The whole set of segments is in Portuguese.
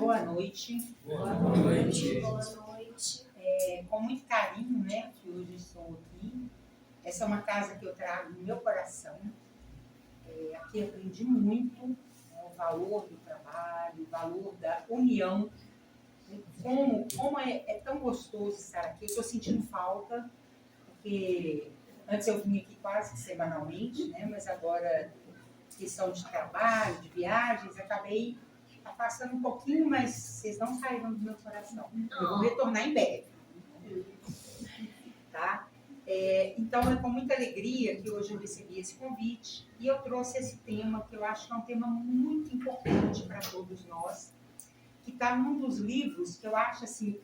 Boa noite. Boa noite. Boa noite. Com muito carinho, né, que hoje estou aqui. Essa é uma casa que eu trago no meu coração. Aqui eu aprendi muito, né, o valor do trabalho, o valor da união. Como é tão gostoso estar aqui. Eu estou sentindo falta, porque antes eu vinha aqui quase que semanalmente, né, mas agora, questão de trabalho, de viagens, acabei passando um pouquinho, mas vocês não saíram do meu coração. Eu vou retornar em breve. Tá? Então, é com muita alegria que hoje eu recebi esse convite e eu trouxe esse tema, que eu acho que é um tema muito importante para todos nós, que está num dos livros que eu acho assim,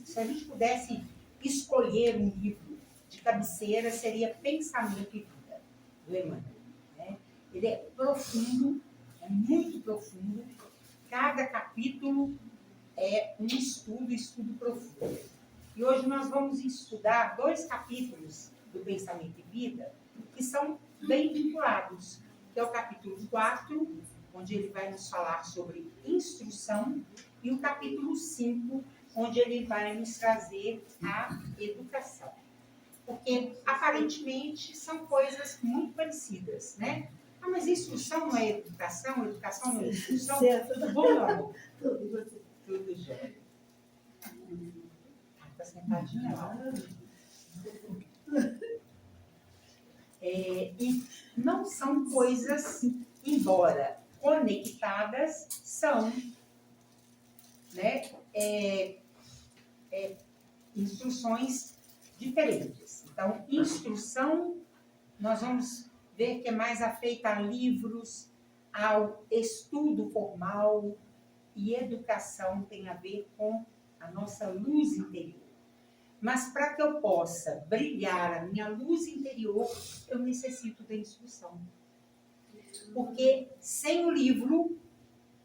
se a gente pudesse escolher um livro de cabeceira, seria Pensamento e Vida, do Emmanuel. Né? Ele é profundo, é muito profundo. Cada capítulo é um estudo profundo. E hoje nós vamos estudar 2 capítulos do Pensamento e Vida que são bem vinculados, que é o capítulo 4, onde ele vai nos falar sobre instrução, e o capítulo 5, onde ele vai nos trazer a educação. Porque, aparentemente, são coisas muito parecidas, né? Ah, mas instrução não é educação não é instrução? Tudo bom, meu amor? Tudo jóia. Está sentadinha lá. E não são coisas, embora conectadas, são, né, instruções diferentes. Então, instrução, nós vamos ver que é mais afeita a livros, ao estudo formal, e educação tem a ver com a nossa luz interior. Mas para que eu possa brilhar a minha luz interior, eu necessito da instrução. Porque sem o livro,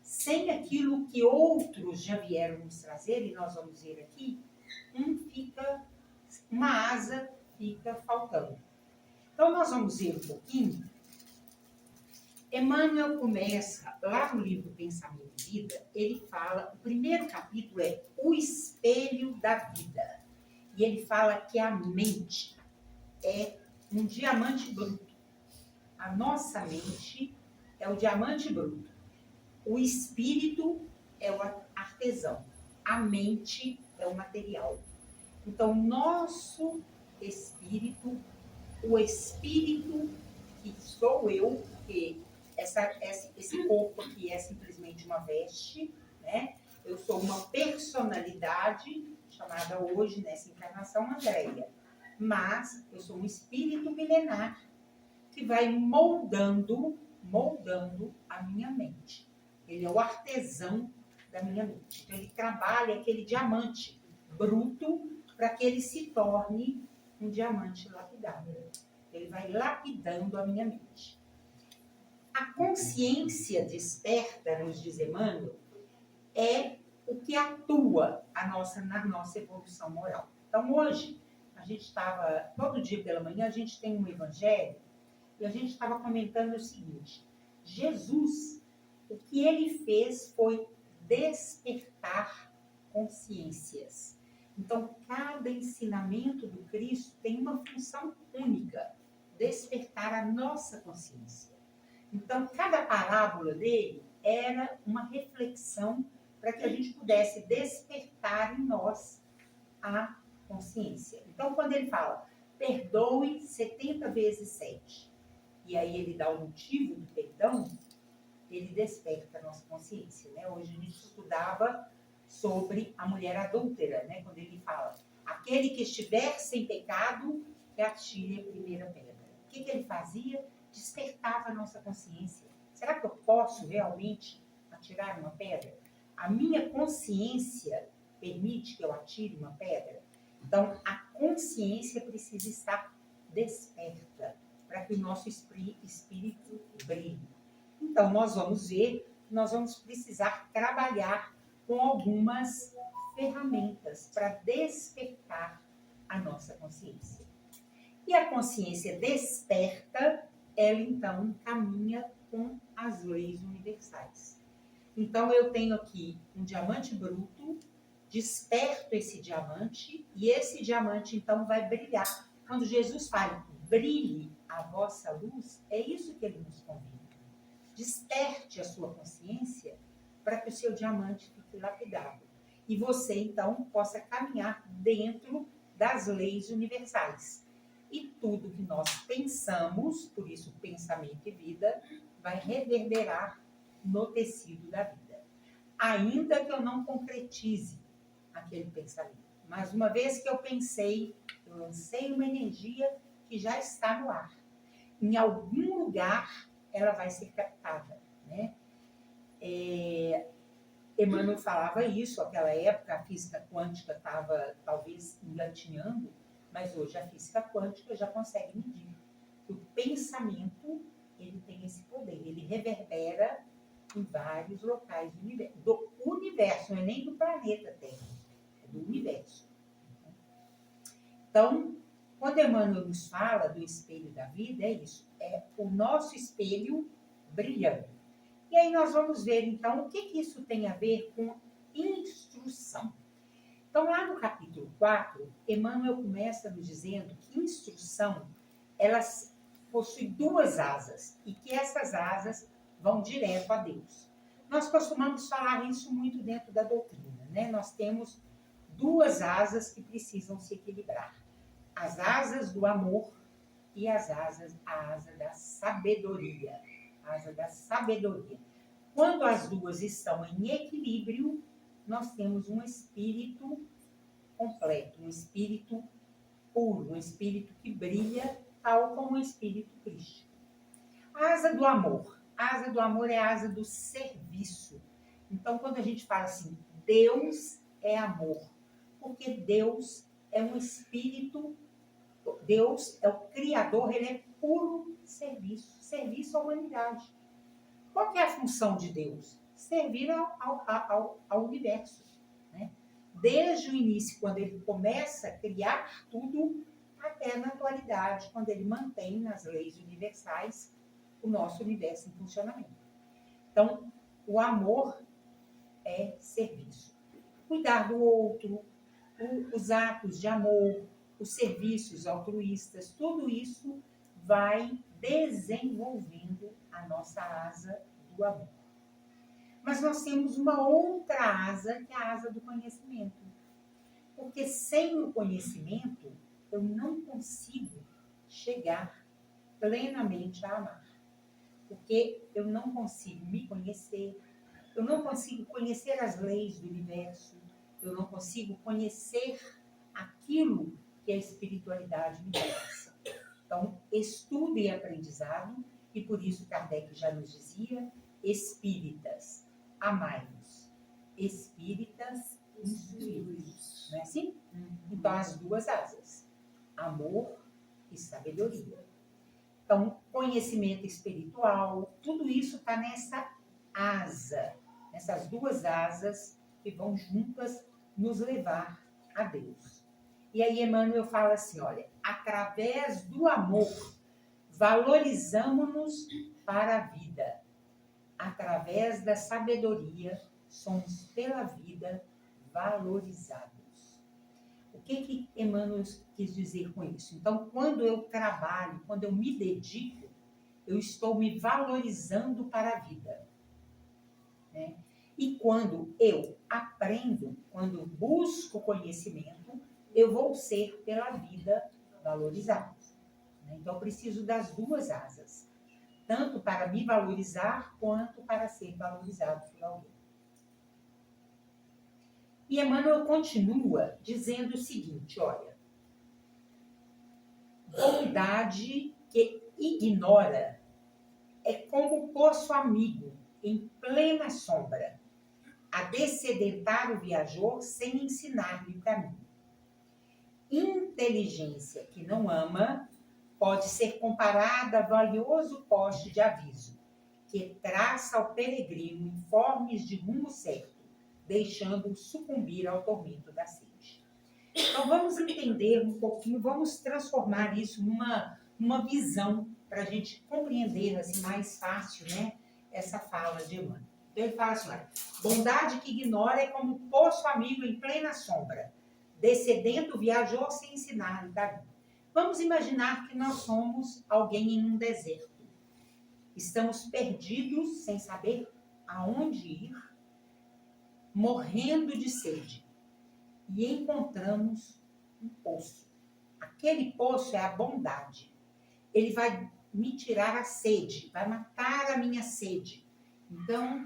sem aquilo que outros já vieram nos trazer, e nós vamos ver aqui, uma asa fica faltando. Então nós vamos ver um pouquinho. Emmanuel começa, lá no livro Pensamento e Vida, ele fala, o primeiro capítulo é o espelho da vida. E ele fala que a mente é um diamante bruto. A nossa mente é o diamante bruto. O espírito é o artesão. A mente é o material. Então, nosso espírito, o espírito que sou eu, porque esse corpo aqui é simplesmente uma veste, né? Eu sou uma personalidade chamada hoje, nessa encarnação, Andréia. Mas eu sou um espírito milenar que vai moldando a minha mente. Ele é o artesão da minha mente. Então, ele trabalha aquele diamante bruto para que ele se torne um diamante lapidado. Ele vai lapidando a minha mente. A consciência desperta, nos diz Emmanuel, é o que atua na nossa evolução moral. Então, hoje, a gente estava, todo dia pela manhã, a gente tem um evangelho, e a gente estava comentando o seguinte: Jesus, o que ele fez foi despertar consciências. Então, cada ensinamento do Cristo tem uma função única, despertar a nossa consciência. Então, cada parábola dele era uma reflexão para que a gente pudesse despertar em nós a consciência. Então, quando ele fala, perdoe 70 vezes 7, e aí ele dá o motivo do perdão, ele desperta a nossa consciência. Né? Hoje a gente estudava sobre a mulher adúltera, né? Quando ele fala, aquele que estiver sem pecado, que atire a primeira pedra. O que ele fazia? Despertava a nossa consciência. Será que eu posso realmente atirar uma pedra? A minha consciência permite que eu atire uma pedra? Então, a consciência precisa estar desperta para que o nosso espírito brilhe. Então, nós vamos precisar trabalhar com algumas ferramentas para despertar a nossa consciência. E a consciência desperta, ela então caminha com as leis universais. Então, eu tenho aqui um diamante bruto, desperto esse diamante, e esse diamante, então, vai brilhar. Quando Jesus fala, brilhe a vossa luz, é isso que ele nos convida. Desperte a sua consciência para que o seu diamante fique lapidado. E você, então, possa caminhar dentro das leis universais. E tudo que nós pensamos, por isso pensamento e vida, vai reverberar no tecido da vida. Ainda que eu não concretize aquele pensamento. Mas uma vez que eu pensei, eu lancei uma energia que já está no ar. Em algum lugar, ela vai ser captada, né? Emmanuel falava isso, naquela época a física quântica estava talvez engatinhando, mas hoje a física quântica já consegue medir. O pensamento, ele tem esse poder, ele reverbera em vários locais do universo, não é nem do planeta Terra, é do universo. Então, quando Emmanuel nos fala do espelho da vida, é isso, é o nosso espelho brilhando. E aí nós vamos ver, então, o que isso tem a ver com instrução. Então, lá no capítulo 4, Emmanuel começa nos dizendo que instrução, ela possui duas asas, e que essas asas vão direto a Deus. Nós costumamos falar isso muito dentro da doutrina, né? Nós temos duas asas que precisam se equilibrar. As asas do amor e a asa da sabedoria. A asa da sabedoria. Quando as duas estão em equilíbrio, nós temos um espírito completo, um espírito puro, um espírito que brilha, tal como o espírito crístico. A asa do amor. A asa do amor é a asa do serviço. Então, quando a gente fala assim, Deus é amor, porque Deus é um espírito, Deus é o Criador, ele é puro serviço, serviço à humanidade. Qual que é a função de Deus? Servir ao universo. Né? Desde o início, quando ele começa a criar tudo, até na atualidade, quando ele mantém nas leis universais o nosso universo em funcionamento. Então, o amor é serviço. Cuidar do outro, os atos de amor, os serviços altruístas, tudo isso vai desenvolvendo a nossa asa do amor. Mas nós temos uma outra asa, que é a asa do conhecimento. Porque sem o conhecimento, eu não consigo chegar plenamente a amar. Porque eu não consigo me conhecer, eu não consigo conhecer as leis do universo, eu não consigo conhecer aquilo que a espiritualidade me passa. Então, estudo e aprendizado, e por isso Kardec já nos dizia, espíritas, amai-vos, espíritas, instruí-vos. Não é assim? Então, as duas asas, amor e sabedoria. Então, conhecimento espiritual, tudo isso está nessa asa, nessas duas asas que vão juntas nos levar a Deus. E aí Emmanuel fala assim, olha, através do amor, valorizamos-nos para a vida. Através da sabedoria, somos pela vida valorizados. O que Emmanuel quis dizer com isso? Então, quando eu trabalho, quando eu me dedico, eu estou me valorizando para a vida. Né? E quando eu aprendo, quando eu busco conhecimento, eu vou ser pela vida valorizado. Então, eu preciso das duas asas, tanto para me valorizar, quanto para ser valorizado por alguém. E Emmanuel continua dizendo o seguinte, olha, bondade que ignora é como o poço amigo em plena sombra, a dessedentar o viajor sem ensinar-lhe o caminho. Inteligência que não ama pode ser comparada a valioso poste de aviso, que traça ao peregrino informes de rumo certo, deixando-o sucumbir ao tormento da sede. Então, vamos entender um pouquinho, vamos transformar isso numa visão, para a gente compreender assim, mais fácil, né, essa fala de Emmanuel. Então ele fala assim, olha, bondade que ignora é como poço amigo em plena sombra. Descedendo, viajou sem ensinar o caminho. Vamos imaginar que nós somos alguém em um deserto. Estamos perdidos, sem saber aonde ir, morrendo de sede. E encontramos um poço. Aquele poço é a bondade. Ele vai me tirar a sede, vai matar a minha sede. Então,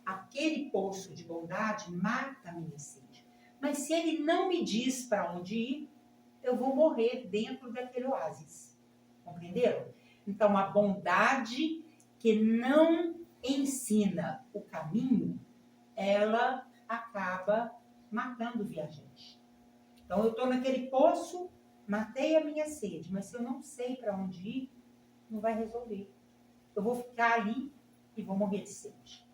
aquele poço de bondade mata a minha sede. Mas se ele não me diz para onde ir, eu vou morrer dentro daquele oásis. Compreenderam? Então, a bondade que não ensina o caminho, ela acaba matando o viajante. Então, eu estou naquele poço, matei a minha sede, mas se eu não sei para onde ir, não vai resolver. Eu vou ficar ali e vou morrer de sede.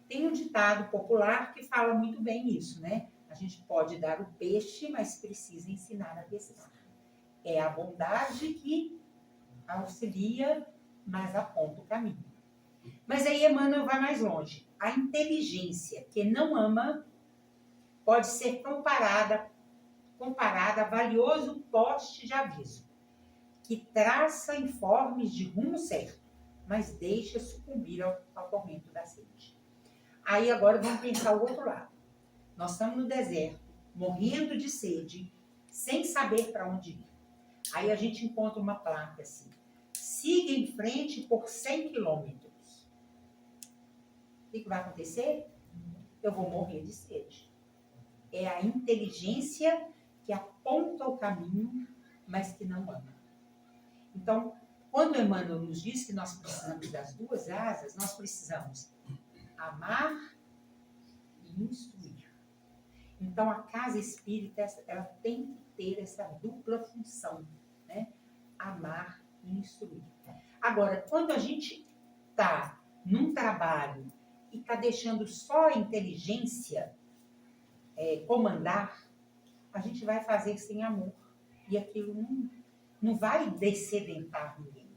Tem um ditado popular que fala muito bem isso, né? A gente pode dar o peixe, mas precisa ensinar a pescar. É a bondade que auxilia, mas aponta o caminho. Mas aí Emmanuel vai mais longe. A inteligência que não ama pode ser comparada a valioso poste de aviso, que traça informes de rumo certo, mas deixa sucumbir ao tormento da sede. Aí agora vamos pensar o outro lado. Nós estamos no deserto, morrendo de sede, sem saber para onde ir. Aí a gente encontra uma placa assim, siga em frente por 100 quilômetros. O que vai acontecer? Eu vou morrer de sede. É a inteligência que aponta o caminho, mas que não ama. Então, quando Emmanuel nos diz que nós precisamos das duas asas, nós precisamos amar e instruir. Então, a casa espírita, ela tem que ter essa dupla função, né? Amar e instruir. Agora, quando a gente está num trabalho e está deixando só a inteligência comandar, a gente vai fazer sem amor. E aquilo não vai descedentar ninguém.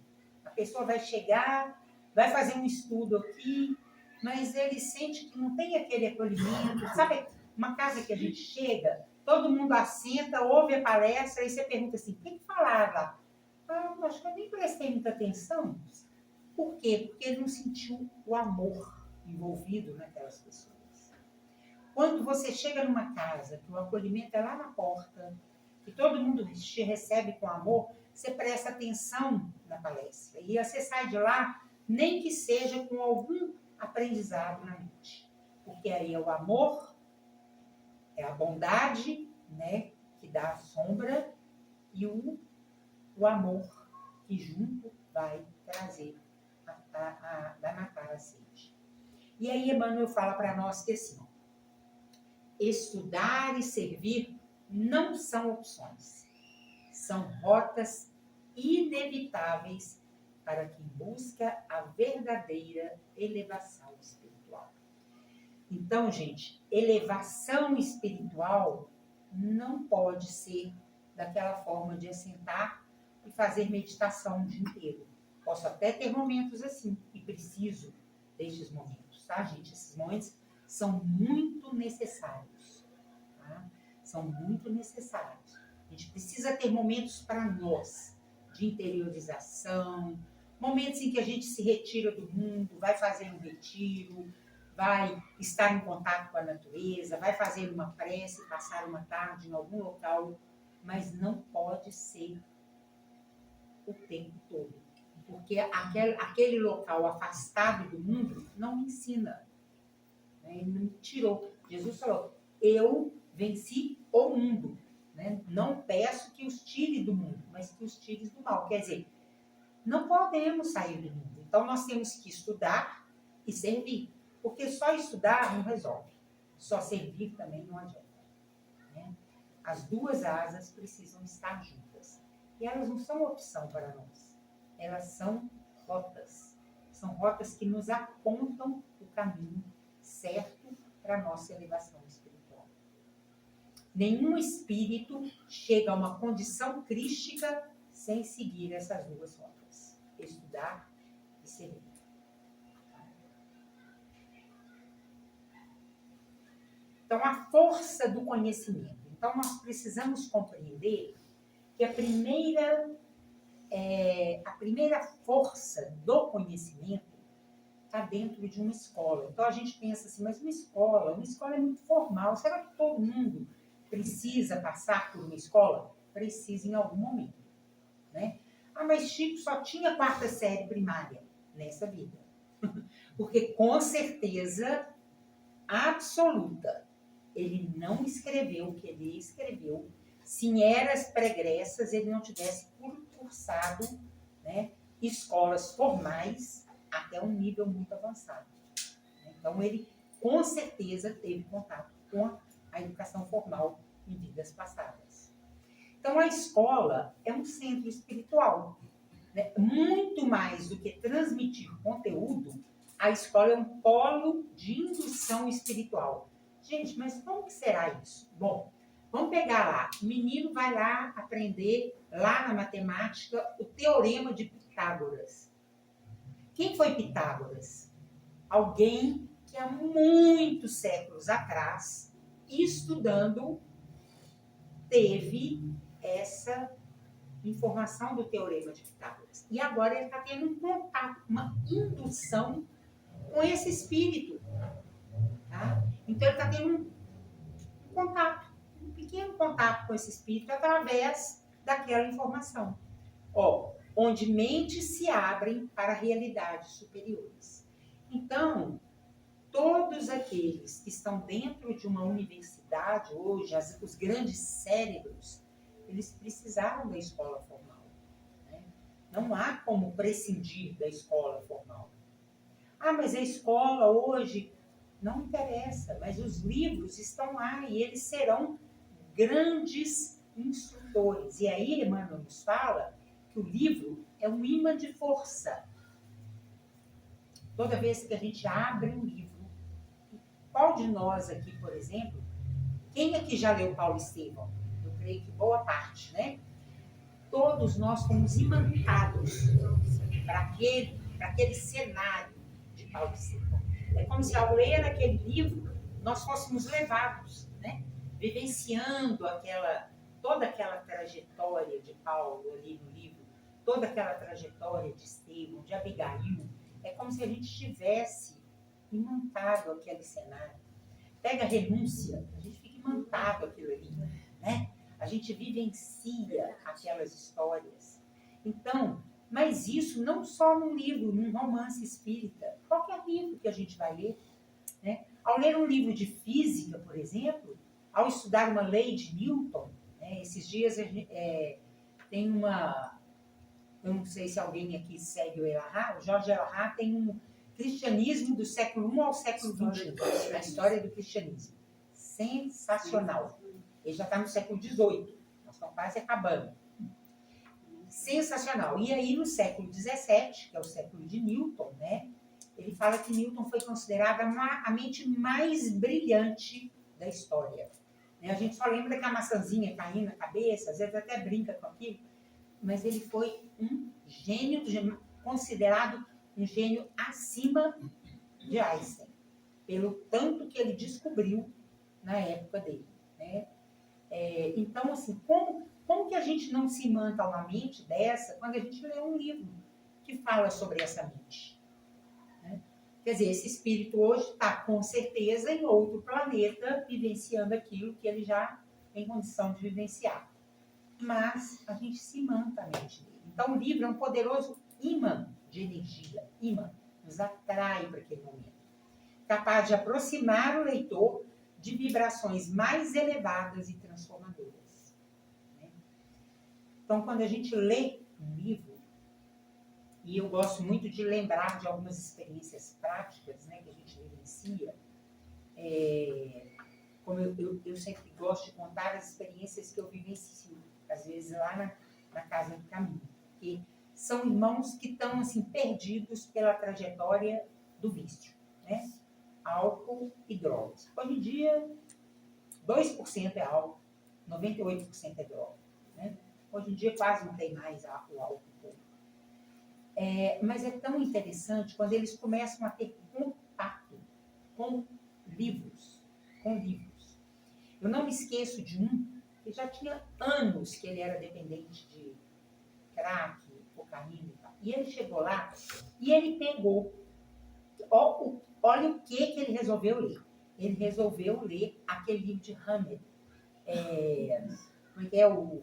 A pessoa vai chegar, vai fazer um estudo aqui, mas ele sente que não tem aquele acolhimento. Sabe, uma casa que a gente chega, todo mundo assenta, ouve a palestra, e você pergunta assim, o que falaram lá? Ah, acho que eu nem prestei muita atenção. Por quê? Porque ele não sentiu o amor envolvido naquelas pessoas. Quando você chega numa casa, que o acolhimento é lá na porta, que todo mundo te recebe com amor, você presta atenção na palestra. E você sai de lá, nem que seja com algum aprendizado na mente. Porque aí é o amor, é a bondade, né, que dá a sombra, e o amor que junto vai trazer, vai matar a sede. E aí Emmanuel fala para nós que assim, estudar e servir não são opções, são rotas inevitáveis para quem busca a verdadeira elevação espiritual. Então, gente, elevação espiritual não pode ser daquela forma de assentar e fazer meditação o dia inteiro. Posso até ter momentos assim, e preciso destes momentos, tá, gente? Esses momentos são muito necessários, tá? São muito necessários. A gente precisa ter momentos para nós, de interiorização, momentos em que a gente se retira do mundo, vai fazer um retiro, vai estar em contato com a natureza, vai fazer uma prece, passar uma tarde em algum local, mas não pode ser o tempo todo. Porque aquele local afastado do mundo não me ensina. Ele me tirou. Jesus falou, eu venci o mundo. Né? Não peço que os tire do mundo, mas que os tires do mal. Quer dizer, não podemos sair do mundo. Então, nós temos que estudar e servir. Porque só estudar não resolve. Só servir também não adianta. Né? As duas asas precisam estar juntas. E elas não são opção para nós. Elas são rotas. São rotas que nos apontam o caminho certo para a nossa elevação espiritual. Nenhum espírito chega a uma condição crística sem seguir essas duas rotas. Estudar e servir. Então, a força do conhecimento. Então, nós precisamos compreender que a primeira força do conhecimento está dentro de uma escola. Então, a gente pensa assim, mas uma escola é muito formal. Será que todo mundo precisa passar por uma escola? Precisa em algum momento, né? Ah, mas Chico só tinha 4ª série primária nessa vida. Porque, com certeza absoluta, ele não escreveu o que ele escreveu se em eras pregressas ele não tivesse cursado, né, escolas formais até um nível muito avançado. Então, ele, com certeza, teve contato com a educação formal em vidas passadas. Então, a escola é um centro espiritual, né? Muito mais do que transmitir conteúdo, a escola é um polo de indução espiritual. Gente, mas como que será isso? Bom, vamos pegar lá. O menino vai lá aprender, lá na matemática, o teorema de Pitágoras. Quem foi Pitágoras? Alguém que há muitos séculos atrás, estudando, teve essa informação do teorema de Pitágoras. E agora ele está tendo um contato, uma indução com esse espírito. Tá? Então ele está tendo um contato, um pequeno contato com esse espírito através daquela informação. Onde mentes se abrem para realidades superiores. Então, todos aqueles que estão dentro de uma universidade hoje, os grandes cérebros, eles precisaram da escola formal. Né? Não há como prescindir da escola formal. Ah, mas a escola hoje não interessa, mas os livros estão lá e eles serão grandes instrutores. E aí Emmanuel nos fala que o livro é um imã de força. Toda vez que a gente abre um livro, qual de nós aqui, por exemplo, quem aqui já leu Paulo Estevam? Eu creio que boa parte, né? Todos nós fomos imantados para aquele cenário de Paulo Estevam. É como se ao ler aquele livro, nós fôssemos levados, né? Vivenciando toda aquela trajetória de Paulo ali no livro, toda aquela trajetória de Estevão, de Abigail. É como se a gente tivesse imantado aquele cenário. Pega a renúncia, a gente fica imantado aquilo ali, né? A gente vivencia aquelas histórias. Então, mas isso não só num livro, num romance espírita, qualquer livro que a gente vai ler, né? Ao ler um livro de física, por exemplo, ao estudar uma lei de Newton, né? Esses dias tem uma... Eu não sei se alguém aqui segue o Elahá, o Jorge Elahá tem um cristianismo do século I ao século XXI, a história do cristianismo. Sensacional. Ele já está no século XVIII, nós estamos quase acabando. Sensacional. E aí, no século XVII, que é o século de Newton, né, ele fala que Newton foi considerada a mente mais brilhante da história. A gente só lembra daquela maçãzinha caindo na cabeça, às vezes até brinca com aquilo, mas ele foi um gênio, considerado um gênio acima de Einstein, pelo tanto que ele descobriu na época dele, né? Então, assim, como que a gente não se imanta uma mente dessa quando a gente lê um livro que fala sobre essa mente? Né? Quer dizer, esse espírito hoje está, com certeza, em outro planeta, vivenciando aquilo que ele já tem condição de vivenciar. Mas a gente se imanta a mente dele. Então, o livro é um poderoso imã de energia, imã, nos atrai para aquele momento, capaz de aproximar o leitor de vibrações mais elevadas e transformadoras. Né? Então, quando a gente lê um livro, e eu gosto muito de lembrar de algumas experiências práticas, né, que a gente vivencia, como eu sempre gosto de contar as experiências que eu vivencio, às vezes lá na casa do caminho, porque são irmãos que estão assim, perdidos pela trajetória do vício, né? Álcool e drogas. Hoje em dia, 2% é álcool, 98% é droga. Né? Hoje em dia quase não tem mais o álcool. Mas é tão interessante quando eles começam a ter contato com livros. Eu não me esqueço de um que já tinha anos que ele era dependente de crack, cocaína e tal. E ele chegou lá e ele pegou. Olha o que ele resolveu ler. Ele resolveu ler aquele livro de Hammer. Como é que é o...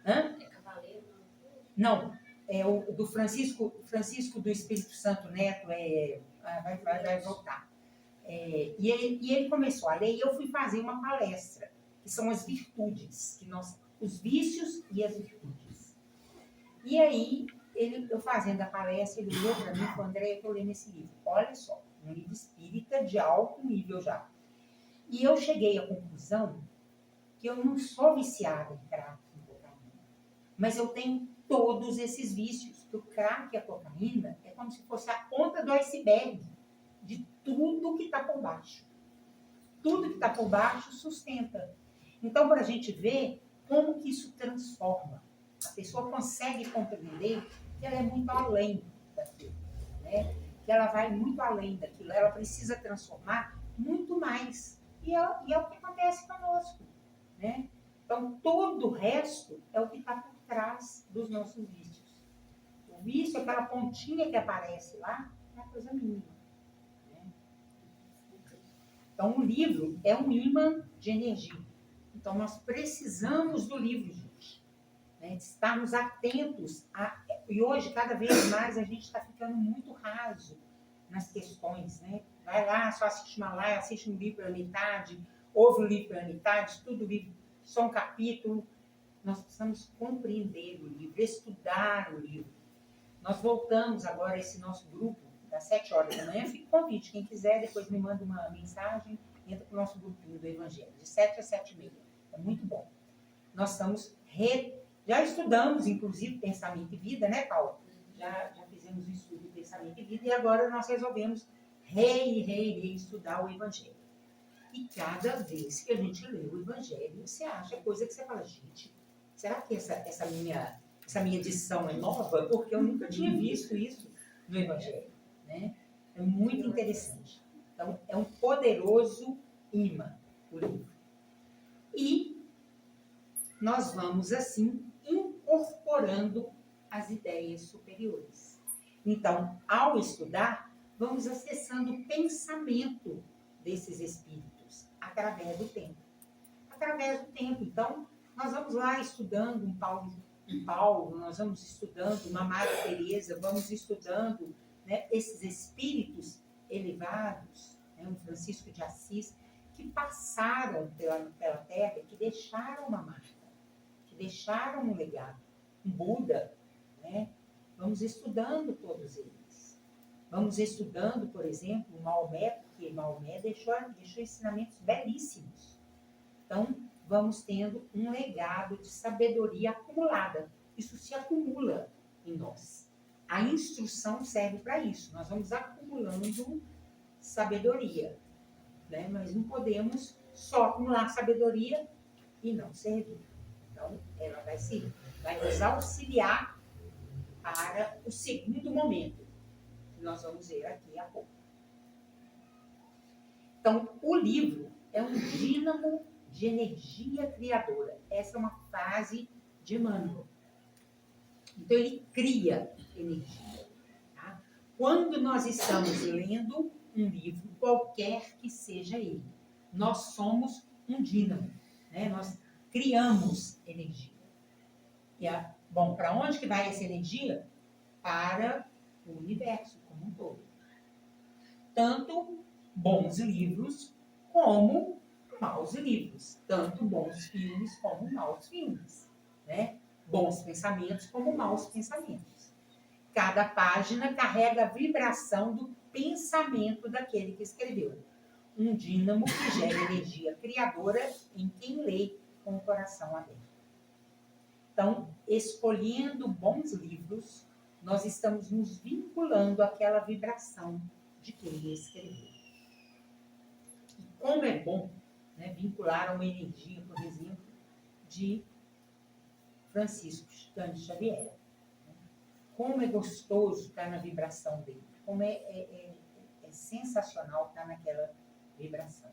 Hã? É Cavaleiro? Não, é o do Francisco do Espírito Santo Neto, vai voltar. E ele começou a ler e eu fui fazer uma palestra, que são as virtudes, os vícios e as virtudes. E aí, eu fazendo a palestra, ele olhou para mim e falou: André, eu estou lendo esse livro. Olha só, um livro espírita de alto nível já. E eu cheguei à conclusão que eu não sou viciada em crack e cocaína, mas eu tenho todos esses vícios. Que o crack e a cocaína é como se fosse a ponta do iceberg de tudo que está por baixo. Tudo que está por baixo sustenta. Então, para a gente ver como que isso transforma. A pessoa consegue compreender que ela é muito além daquilo, né? Que ela vai muito além daquilo. Ela precisa transformar muito mais. E é o que acontece conosco, né? Então, todo o resto é o que está por trás dos nossos vícios. O vício, aquela pontinha que aparece lá, é a coisa mínima. Então, o livro é um imã de energia. Então, nós precisamos do livro, gente. Né? Estarmos atentos. E hoje, cada vez mais, a gente está ficando muito raso nas questões. Né? Vai lá, só assiste uma live, assiste um livro pela metade, ouve um livro pela metade, estuda o livro, só um capítulo. Nós precisamos compreender o livro, estudar o livro. Nós voltamos agora a esse nosso grupo às 7 horas da manhã. Fica o convite. Quem quiser, depois me manda uma mensagem e entra para o nosso grupinho do Evangelho, de 7 às 7h30. É muito bom. Nós estamos... Já estudamos, inclusive, Pensamento e Vida, né, Paulo? Já fizemos o estudo de Pensamento e Vida e agora nós resolvemos reestudar o Evangelho. E cada vez que a gente lê o Evangelho, você acha coisa que você fala, gente, será que essa minha edição é nova? Porque eu nunca tinha visto isso no Evangelho. Né? É muito interessante. Então, é um poderoso imã, o livro. E nós vamos, assim, incorporando as ideias superiores. Então, ao estudar, vamos acessando o pensamento desses espíritos através do tempo. Através do tempo. Então, nós vamos lá estudando um Paulo, nós vamos estudando uma Madre Teresa, vamos estudando, né, esses espíritos elevados, né, um Francisco de Assis, que passaram pela Terra, que deixaram uma marca, que deixaram um legado. Um Buda, né? Vamos estudando todos eles. Vamos estudando, por exemplo, o Maomé, porque Maomé deixou ensinamentos belíssimos. Então, vamos tendo um legado de sabedoria acumulada. Isso se acumula em nós. A instrução serve para isso. Nós vamos acumulando sabedoria. Né? Nós não podemos só acumular sabedoria e não servir. Então, ela vai nos auxiliar para o segundo momento, que nós vamos ver aqui a pouco. Então, o livro é um dínamo de energia criadora. Essa é uma frase de Emmanuel. Então, ele cria energia. Tá? Quando nós estamos lendo um livro, qualquer que seja ele, nós somos um dínamo. Né? Nós criamos energia. Bom, para onde que vai essa energia? Para o universo como um todo. Tanto bons livros como maus livros. Tanto bons filmes como maus filmes. Né? Bons pensamentos como maus pensamentos. Cada página carrega a vibração do pensamento daquele que escreveu. Um dínamo que gera energia criadora em quem lê com o coração aberto. Então, escolhendo bons livros, nós estamos nos vinculando àquela vibração de quem escreveu. E como é bom, né, vincular a uma energia, por exemplo, de Francisco Cândido Xavier. Como é gostoso estar na vibração dele. Como é sensacional estar naquela vibração.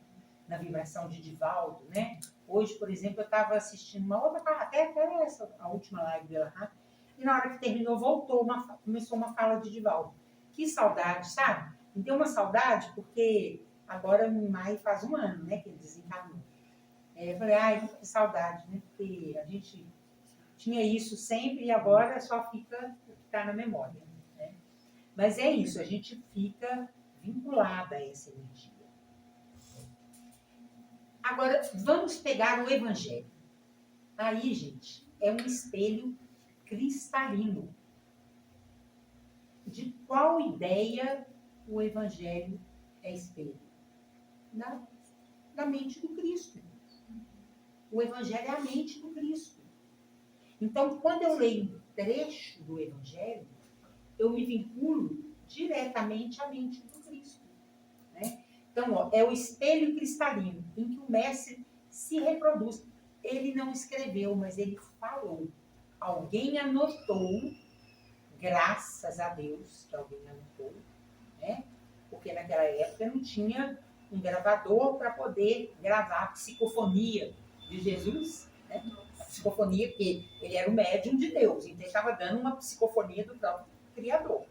na vibração de Divaldo, né? Hoje, por exemplo, eu estava assistindo uma outra, até essa, a última live dela, né? E na hora que terminou, começou uma fala de Divaldo. Que saudade, sabe? Me deu uma saudade, porque agora em maio faz 1 ano, né, que ele desencarnou. Eu falei, ai, que saudade, né? Porque a gente tinha isso sempre e agora só fica o que está na memória, né? Mas é isso, a gente fica vinculada a essa energia. Agora, vamos pegar o Evangelho. Aí, gente, é um espelho cristalino. De qual ideia o Evangelho é espelho? Da mente do Cristo. O Evangelho é a mente do Cristo. Então, quando eu leio um trecho do Evangelho, eu me vinculo diretamente à mente do Cristo, né? Então, ó, é o espelho cristalino em que o mestre se reproduz. Ele não escreveu, mas ele falou. Alguém anotou, graças a Deus que alguém anotou, né? Porque naquela época não tinha um gravador para poder gravar a psicofonia de Jesus, né? A psicofonia, porque ele era o médium de Deus, então ele estava dando uma psicofonia do próprio Criador.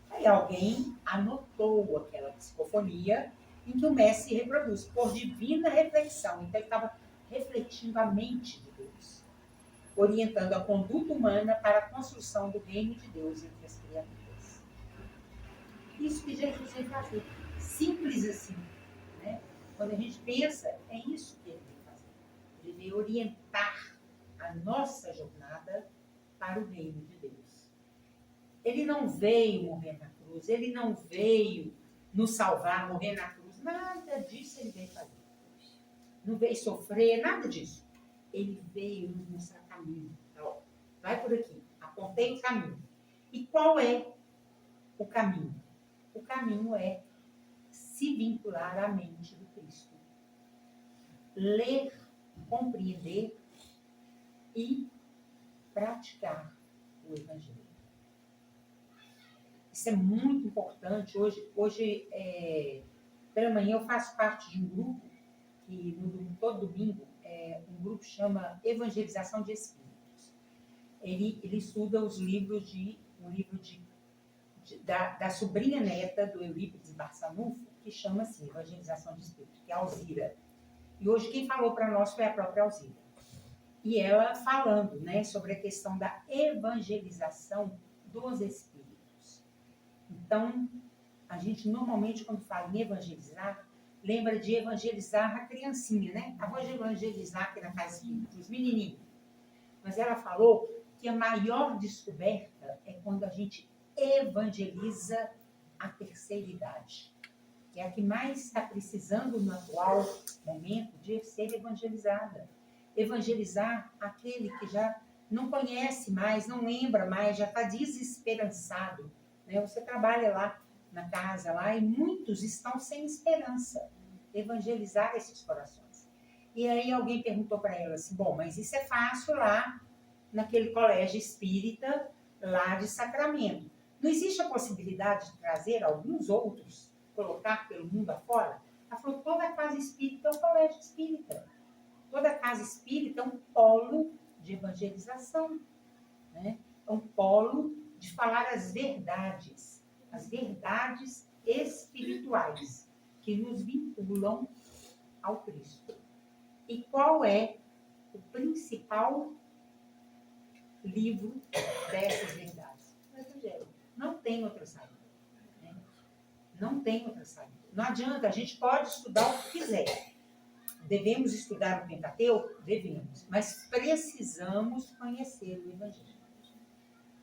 Aí alguém anotou aquela psicofonia em que o mestre se reproduz, por divina reflexão. Então ele estava refletindo a mente de Deus, orientando a conduta humana para a construção do reino de Deus entre as criaturas. Isso que Jesus veio fazer. Simples assim, né? Quando a gente pensa, é isso que ele veio fazer. Ele veio orientar a nossa jornada para o reino de Deus. Ele não veio morrer na cruz, ele não veio nos salvar, morrer na cruz. Nada disso ele veio fazer. Não veio sofrer, nada disso. Ele veio nos mostrar caminho. Então, vai por aqui, apontei o caminho. E qual é o caminho? O caminho é se vincular à mente do Cristo. Ler, compreender e praticar o Evangelho. Isso é muito importante. Hoje pela manhã, eu faço parte de um grupo que todo domingo, um grupo chama Evangelização de Espíritos. Ele estuda os livros da sobrinha neta do Eurípides Barçanufo, que chama assim, Evangelização de Espíritos, que é a Alzira. E hoje quem falou para nós foi a própria Alzira. E ela falando, né, sobre a questão da evangelização dos espíritos. Então, a gente normalmente, quando fala em evangelizar, lembra de evangelizar a criancinha, né? Vou evangelizar aqui na casa dos menininhos. Mas ela falou que a maior descoberta é quando a gente evangeliza a terceira idade, que é a que mais está precisando no atual momento de ser evangelizada. Evangelizar aquele que já não conhece mais, não lembra mais, já está desesperançado, né? Você trabalha lá na casa lá e muitos estão sem esperança. Evangelizar esses corações. E aí alguém perguntou para ela assim, bom, mas isso é fácil lá naquele colégio espírita lá de Sacramento. Não existe a possibilidade de trazer alguns outros, colocar pelo mundo afora? Ela falou, toda casa espírita é um colégio espírita. Toda casa espírita é um polo de evangelização, né? É um polo de falar as verdades espirituais que nos vinculam ao Cristo. E qual é o principal livro dessas verdades? O Evangelho. Não tem outra saída. Né? Não tem outra saída. Não adianta, a gente pode estudar o que quiser. Devemos estudar o Pentateuco? Devemos. Mas precisamos conhecer o Evangelho.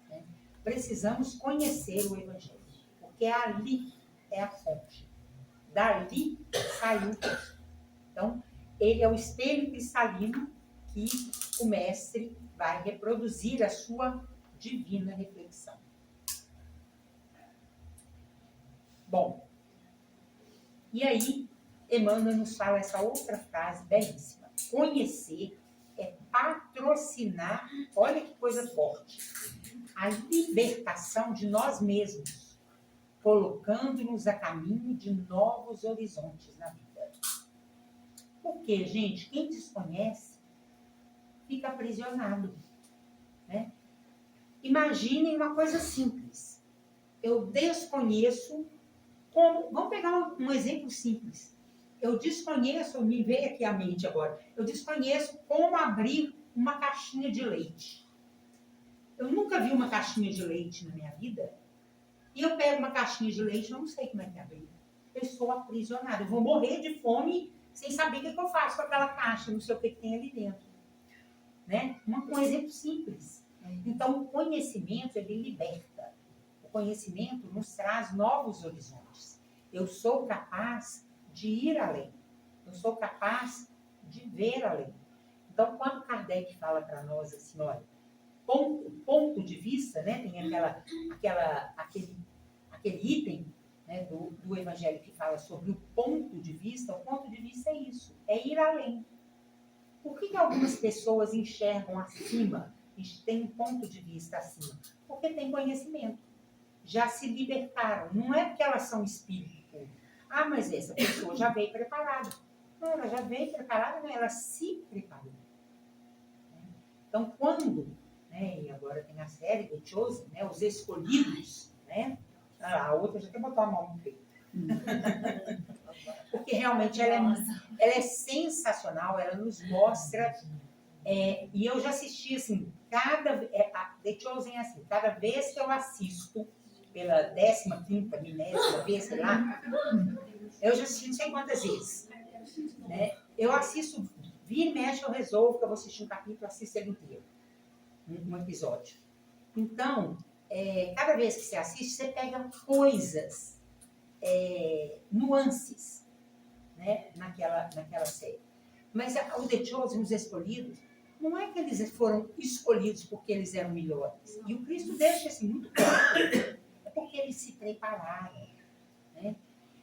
Né? Precisamos conhecer o Evangelho. Porque ali é a fonte. Dali saiu o Cristo. Então, ele é o espelho cristalino que o mestre vai reproduzir a sua divina reflexão. Bom, e aí Emmanuel nos fala essa outra frase belíssima. Conhecer é patrocinar, olha que coisa forte, a libertação de nós mesmos, colocando-nos a caminho de novos horizontes na vida. Porque, gente, quem desconhece fica aprisionado, né? Imaginem uma coisa simples. Eu desconheço como... Vamos pegar um exemplo simples. Eu desconheço, me veio aqui à mente agora, eu desconheço como abrir uma caixinha de leite. Eu nunca vi uma caixinha de leite na minha vida. E eu pego uma caixinha de leite e não sei como é que abre. Eu estou aprisionada. Eu vou morrer de fome sem saber o que eu faço com aquela caixa, não sei o que tem ali dentro. Né? Um exemplo simples. Então, o conhecimento, ele liberta. O conhecimento nos traz novos horizontes. Eu sou capaz de ir além. Eu sou capaz de ver além. Então, quando Kardec fala para nós assim, olha, ponto de vista, né? Tem aquele item, né, do Evangelho que fala sobre o ponto de vista. O ponto de vista é isso, é ir além. Por que algumas pessoas enxergam acima, têm um ponto de vista acima? Porque têm conhecimento. Já se libertaram. Não é porque elas são espírito puro. Ah, mas essa pessoa já veio preparada. Não, ela já veio preparada, né? Ela se preparou. Então, quando, né, e agora tem a série The Chosen, né, os escolhidos, né? A outra já quer botar a mão no peito. Porque realmente ela é sensacional, ela nos mostra. E eu já assisti assim, The Chosen é assim, cada vez que eu assisto, pela 15ª, milésima vez, sei lá, eu já assisti não sei quantas vezes. Né? Eu assisto, vira e mexe, eu resolvo que eu vou assistir um capítulo, assisto ele inteiro, um episódio. Então, cada vez que você assiste, você pega coisas, nuances, né, naquela série. Mas o The Chosen, os escolhidos, não é que eles foram escolhidos porque eles eram melhores. E o Cristo deixa assim muito claro. É porque eles se prepararam. Né?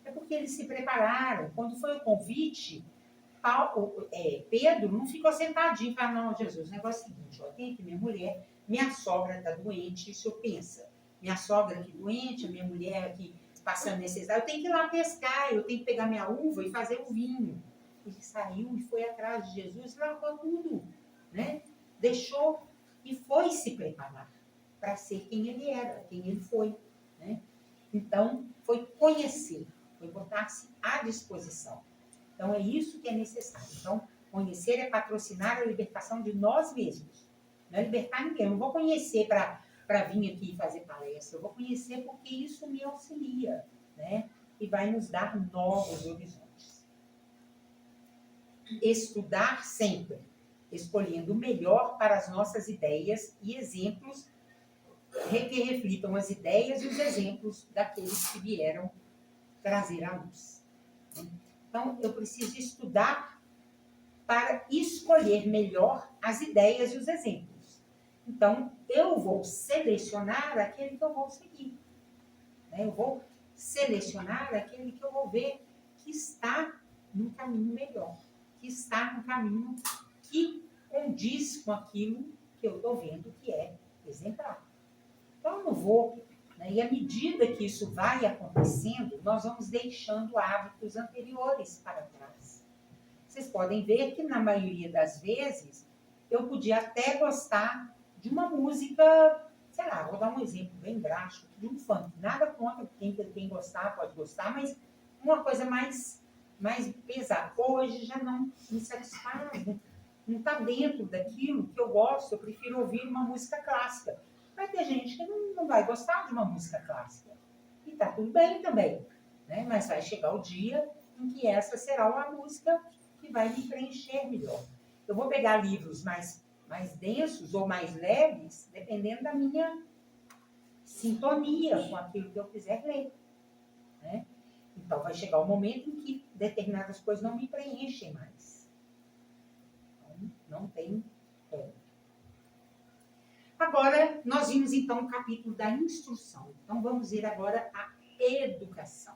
É porque eles se prepararam. Quando foi o convite, Pedro não ficou sentadinho e falou, não, Jesus, o negócio é o seguinte, ó, tem aqui minha mulher, minha sogra está doente, o senhor pensa, minha sogra aqui doente, a minha mulher aqui passando necessidade, eu tenho que ir lá pescar, eu tenho que pegar minha uva e fazer o vinho. Ele saiu e foi atrás de Jesus, largou tudo, né? Deixou e foi se preparar para ser quem ele era, quem ele foi. Né? Então, foi conhecer, foi botar-se à disposição. Então, é isso que é necessário. Então, conhecer é patrocinar a libertação de nós mesmos. Não é libertar ninguém. Eu não vou conhecer para vir aqui fazer palestra. Eu vou conhecer porque isso me auxilia, né? E vai nos dar novos horizontes. Estudar sempre, escolhendo o melhor para as nossas ideias e exemplos que reflitam as ideias e os exemplos daqueles que vieram trazer à luz. Então, eu preciso estudar para escolher melhor as ideias e os exemplos. Então, eu vou selecionar aquele que eu vou seguir. Né? Eu vou selecionar aquele que eu vou ver que está num caminho melhor, que está num caminho que condiz com aquilo que eu estou vendo que é exemplar. Então, eu não vou... E à medida que isso vai acontecendo, nós vamos deixando hábitos anteriores para trás. Vocês podem ver que, na maioria das vezes, eu podia até gostar de uma música, sei lá, vou dar um exemplo bem drástico, de um funk. Nada contra quem gostar, pode gostar, mas uma coisa mais pesada. Hoje já não me satisfaz, né? Não está dentro daquilo que eu gosto, eu prefiro ouvir uma música clássica. Vai ter gente que não vai gostar de uma música clássica. E está tudo bem também. Né? Mas vai chegar o dia em que essa será uma música que vai me preencher melhor. Eu vou pegar livros mais densos ou mais leves, dependendo da minha sintonia com aquilo que eu quiser ler. Né? Então, vai chegar o momento em que determinadas coisas não me preenchem mais. Então, não tem como. Agora, nós vimos, então, o capítulo da instrução. Então, vamos ver agora a educação.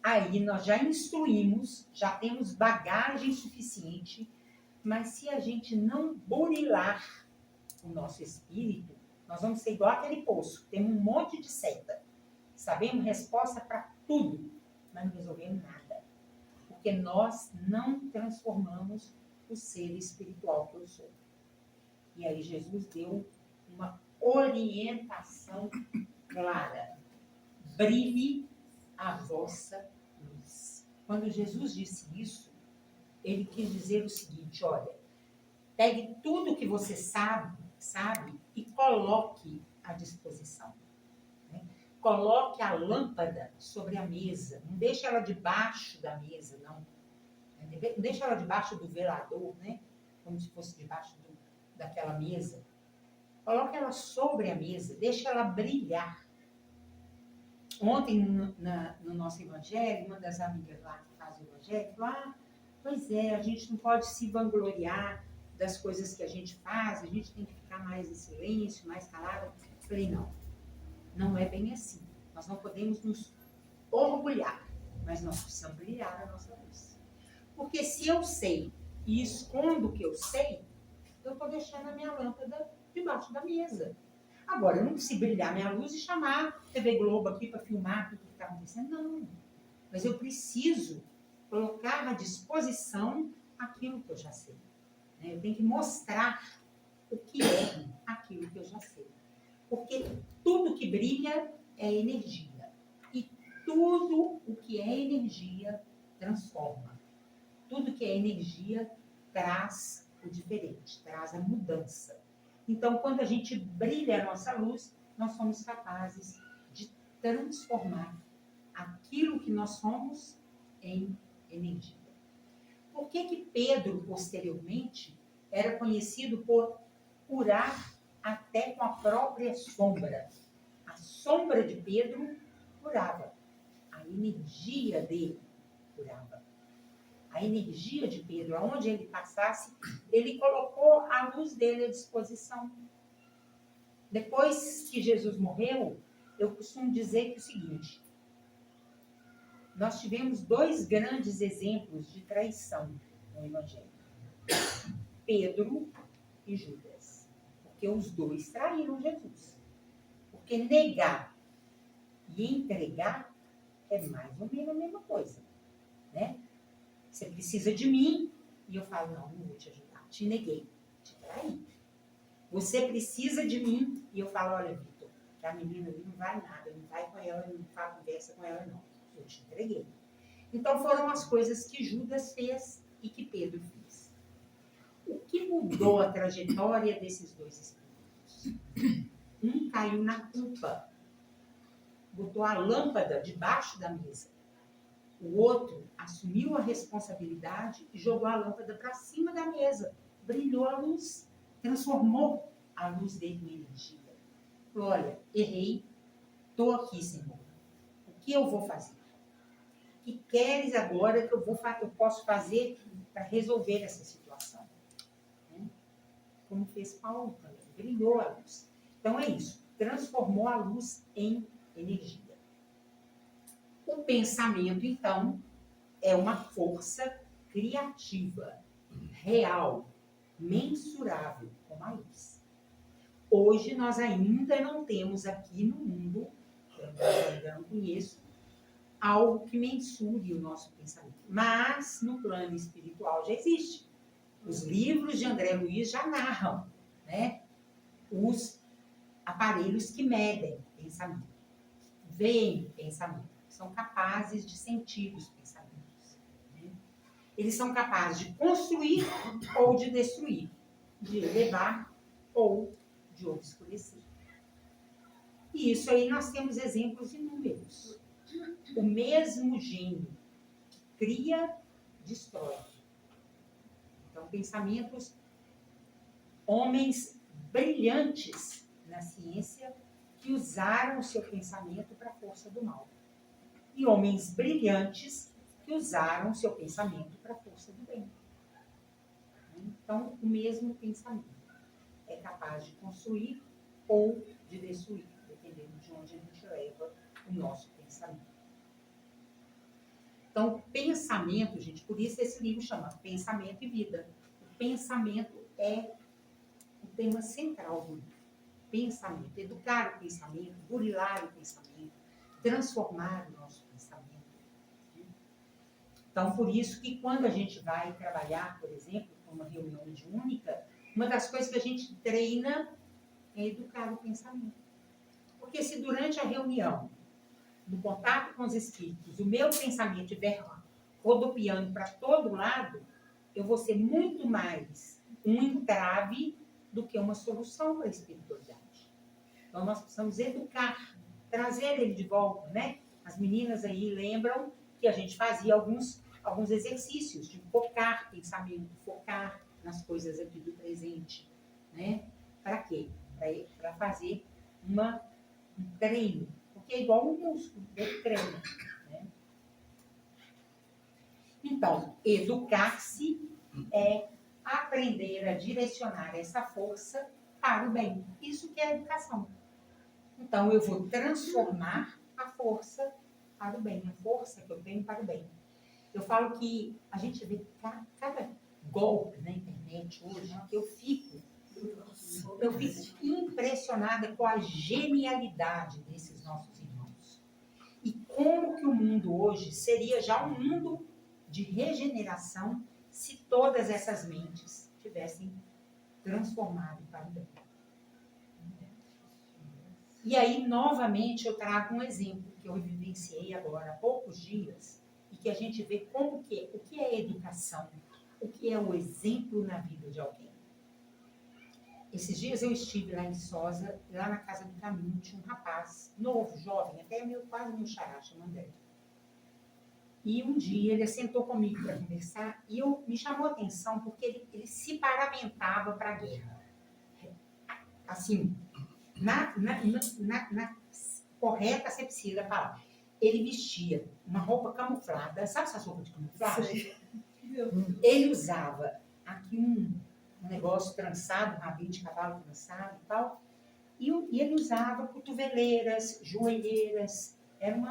Aí, nós já instruímos, já temos bagagem suficiente, mas se a gente não burilar o nosso espírito, nós vamos ser igual aquele poço. Temos um monte de seta. Sabemos resposta para tudo, mas não resolvemos nada. porque nós não transformamos o ser espiritual que eu sou. E aí Jesus deu uma orientação clara. Brilhe a vossa luz. Quando Jesus disse isso, ele quis dizer o seguinte, olha, pegue tudo que você sabe e coloque à disposição. Né? Coloque a lâmpada sobre a mesa. Não deixe ela debaixo da mesa, não. Não deixe ela debaixo do velador, né? Como se fosse debaixo daquela mesa. Coloque ela sobre a mesa. Deixe ela brilhar. Ontem, no nosso evangelho, uma das amigas lá que faz o evangelho falou, pois é, a gente não pode se vangloriar das coisas que a gente faz, a gente tem que ficar mais em silêncio, mais calada. Eu falei, não é bem assim. Nós não podemos nos orgulhar, mas nós precisamos brilhar a nossa luz. Porque se eu sei e escondo o que eu sei, eu estou deixando a minha lâmpada debaixo da mesa. Agora, eu não preciso brilhar minha luz e chamar a TV Globo aqui para filmar tudo que está acontecendo, não. Mas eu preciso colocar à disposição aquilo que eu já sei. Né? Eu tenho que mostrar o que é aquilo que eu já sei. Porque tudo que brilha é energia. E tudo o que é energia transforma. Tudo que é energia traz o diferente, traz a mudança. Então, quando a gente brilha a nossa luz, nós somos capazes de transformar aquilo que nós somos em energia. Por que Pedro, posteriormente, era conhecido por curar até com a própria sombra? A sombra de Pedro curava. A energia dele curava. A energia de Pedro, aonde ele passasse, ele colocou a luz dele à disposição. Depois que Jesus morreu, eu costumo dizer que é o seguinte, nós tivemos 2 grandes exemplos de traição no Evangelho. Pedro e Judas. Porque os 2 traíram Jesus. Porque negar e entregar é mais ou menos a mesma coisa. Né? Você precisa de mim e eu falo, não vou te ajudar. Te neguei, te traí. Você precisa de mim e eu falo, olha, Vitor, que a menina ali não vai nada, não vai com ela, não faz conversa com ela, não. Eu te entreguei. Então foram as coisas que Judas fez e que Pedro fez. O que mudou a trajetória desses 2 espíritos? Um caiu na culpa, botou a lâmpada debaixo da mesa. O outro assumiu a responsabilidade e jogou a lâmpada para cima da mesa. Brilhou a luz, transformou a luz dele em energia. Falou, olha, errei, estou aqui, Senhor. O que eu vou fazer? O que queres agora que eu posso fazer para resolver essa situação? Como fez Paulo também, brilhou a luz. Então é isso, transformou a luz em energia. O pensamento, então, é uma força criativa, real, mensurável, como a luz. Hoje nós ainda não temos aqui no mundo, eu ainda não conheço, algo que mensure o nosso pensamento. Mas no plano espiritual já existe. Os livros de André Luiz já narram, né, os aparelhos que medem pensamento, veem pensamento, são capazes de sentir os pensamentos. Né? Eles são capazes de construir ou de destruir, de elevar ou de obscurecer. E isso aí nós temos exemplos inúmeros. O mesmo gênio que cria, destrói. Então, pensamentos, homens brilhantes na ciência que usaram o seu pensamento para a força do mal. E homens brilhantes que usaram o seu pensamento para a força do bem. Então, o mesmo pensamento é capaz de construir ou de destruir, dependendo de onde a gente leva o nosso pensamento. Então, pensamento, gente, por isso esse livro chama Pensamento e Vida. O pensamento é o tema central do livro. Pensamento, educar o pensamento, burilar o pensamento, transformar o nosso pensamento. Então, por isso que quando a gente vai trabalhar, por exemplo, uma reunião mediúnica, uma das coisas que a gente treina é educar o pensamento. Porque se durante a reunião, no contato com os espíritos, o meu pensamento estiver rodopiando para todo lado, eu vou ser muito mais um entrave do que uma solução para a espiritualidade. Então, nós precisamos educar, trazer ele de volta, né? As meninas aí lembram que a gente fazia alguns exercícios de focar pensamento, focar nas coisas aqui do presente, né? Para quê? Para fazer um treino, porque é igual um músculo, ele treina, né? Então, educar-se é aprender a direcionar essa força para o bem. Isso que é educação. Então, eu vou transformar a força para o bem, a força que eu tenho para o bem. Eu falo que a gente vê cada golpe na internet hoje, que eu fico impressionada com a genialidade desses nossos irmãos. E como que o mundo hoje seria já um mundo de regeneração se todas essas mentes tivessem transformado para o bem. E aí, novamente, eu trago um exemplo que eu vivenciei agora há poucos dias e que a gente vê como que o que é educação, o que é o exemplo na vida de alguém. Esses dias eu estive lá em Viçosa, lá na Casa do Caminho, tinha um rapaz novo, jovem, até quase meu xará, chama André. E um dia ele sentou comigo para conversar e me chamou a atenção porque ele se paramentava para a guerra. Assim, na correta asepsia da palavra. Ele vestia uma roupa camuflada, sabe essas roupas de camuflagem? Ele usava aqui um negócio trançado, um rabinho de cavalo trançado e tal, e ele usava cotoveleiras, joelheiras, era um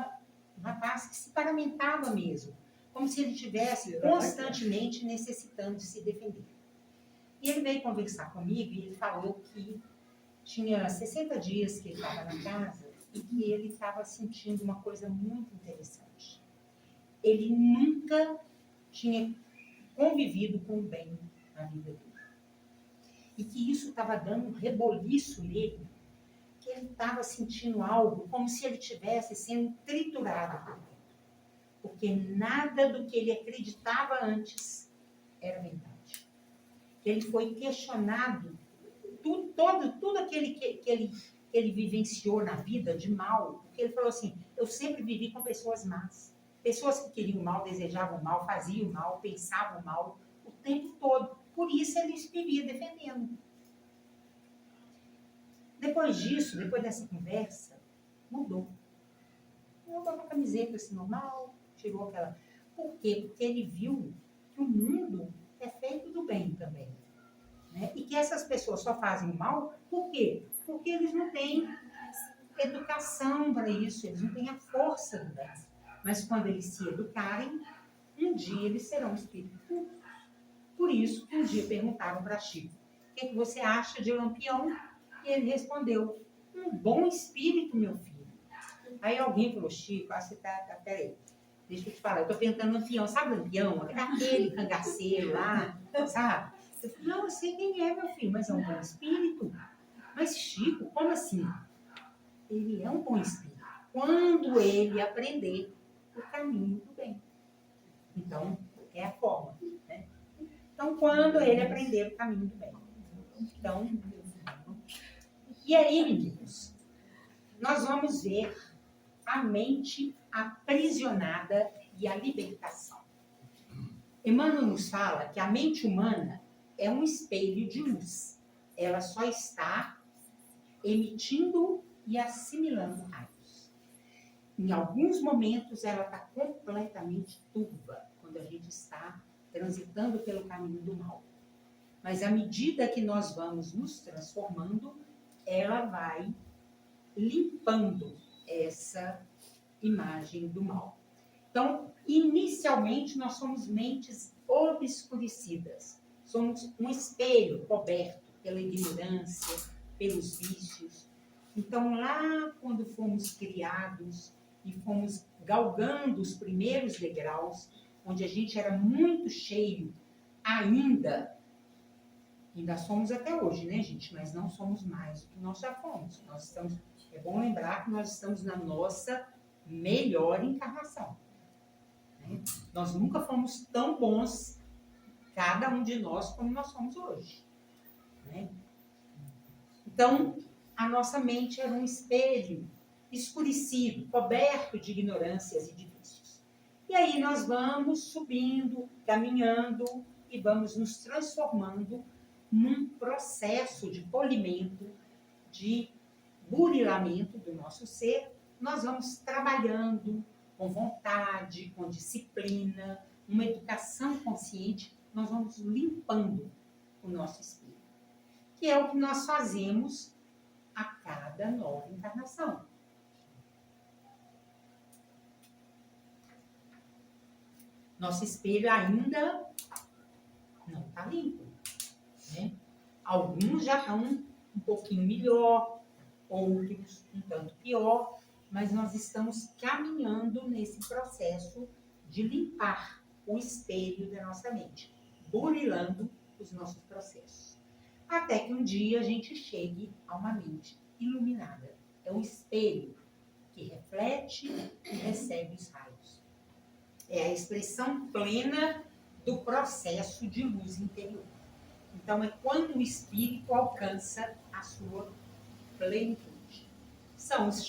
rapaz que se paramentava mesmo, como se ele estivesse constantemente necessitando de se defender. E ele veio conversar comigo e ele falou que tinha 60 dias que ele estava na casa e que ele estava sentindo uma coisa muito interessante. Ele nunca tinha convivido com o bem na vida dele. E que isso estava dando um reboliço nele, que ele estava sentindo algo como se ele estivesse sendo triturado por dentro. Porque nada do que ele acreditava antes era verdade. Ele foi questionado tudo aquele que ele vivenciou na vida de mal, porque ele falou assim, eu sempre vivi com pessoas más, pessoas que queriam mal, desejavam mal, faziam mal, pensavam mal, o tempo todo. Por isso ele vivia defendendo. Depois disso, depois dessa conversa, mudou. Mudou a camiseta assim, normal, tirou aquela... Por quê? Porque ele viu que o mundo é feito do bem também. Né? E que essas pessoas só fazem mal, por quê? Porque eles não têm educação para isso, eles não têm a força do bem. Mas quando eles se educarem, um dia eles serão espíritos puros. Por isso, um dia perguntaram para Chico, o que você acha de Lampião? E ele respondeu, um bom espírito, meu filho. Aí alguém falou, Chico, você peraí, deixa eu te falar, eu estou perguntando Lampião, sabe Lampião? Aquele cangaceiro lá, sabe? Eu falei, não, eu sei quem é, meu filho, mas é um bom espírito. Mas Chico, como assim? Ele é um bom espírito. Quando ele aprender o caminho do bem. Então, é a forma. Né? Então, quando ele aprender o caminho do bem. Então, e aí, meninos, nós vamos ver a mente aprisionada e a libertação. Emmanuel nos fala que a mente humana é um espelho de luz. Ela só está emitindo e assimilando raios. Em alguns momentos, ela está completamente turva, quando a gente está transitando pelo caminho do mal. Mas à medida que nós vamos nos transformando, ela vai limpando essa imagem do mal. Então, inicialmente, nós somos mentes obscurecidas. Somos um espelho coberto pela ignorância, pelos vícios. Então, lá quando fomos criados e fomos galgando os primeiros degraus, onde a gente era muito cheio, ainda somos até hoje, né, gente? Mas não somos mais do que nós já fomos. É bom lembrar que nós estamos na nossa melhor encarnação. Né? Nós nunca fomos tão bons, cada um de nós, como nós somos hoje. Né? Então, a nossa mente era um espelho escurecido, coberto de ignorâncias e de vícios. E aí nós vamos subindo, caminhando e vamos nos transformando num processo de polimento, de burilamento do nosso ser. Nós vamos trabalhando com vontade, com disciplina, uma educação consciente, nós vamos limpando o nosso espírito, que é o que nós fazemos a cada nova encarnação. Nosso espelho ainda não está limpo. Né? Alguns já estão um pouquinho melhor, outros um tanto pior, mas nós estamos caminhando nesse processo de limpar o espelho da nossa mente, burilando os nossos processos. Até que um dia a gente chegue a uma mente iluminada. É o espelho que reflete e recebe os raios. É a expressão plena do processo de luz interior. Então, é quando o espírito alcança a sua plenitude. São os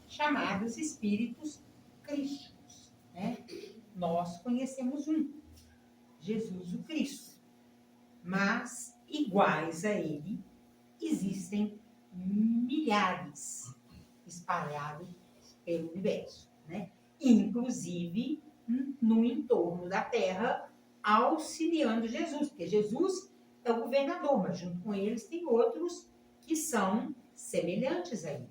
chamados espíritos crísticos. Né? Nós conhecemos um, Jesus o Cristo. Mas, iguais a ele, existem milhares espalhados pelo universo. Né? Inclusive no entorno da Terra, auxiliando Jesus. Porque Jesus é o governador, mas junto com eles tem outros que são semelhantes a ele,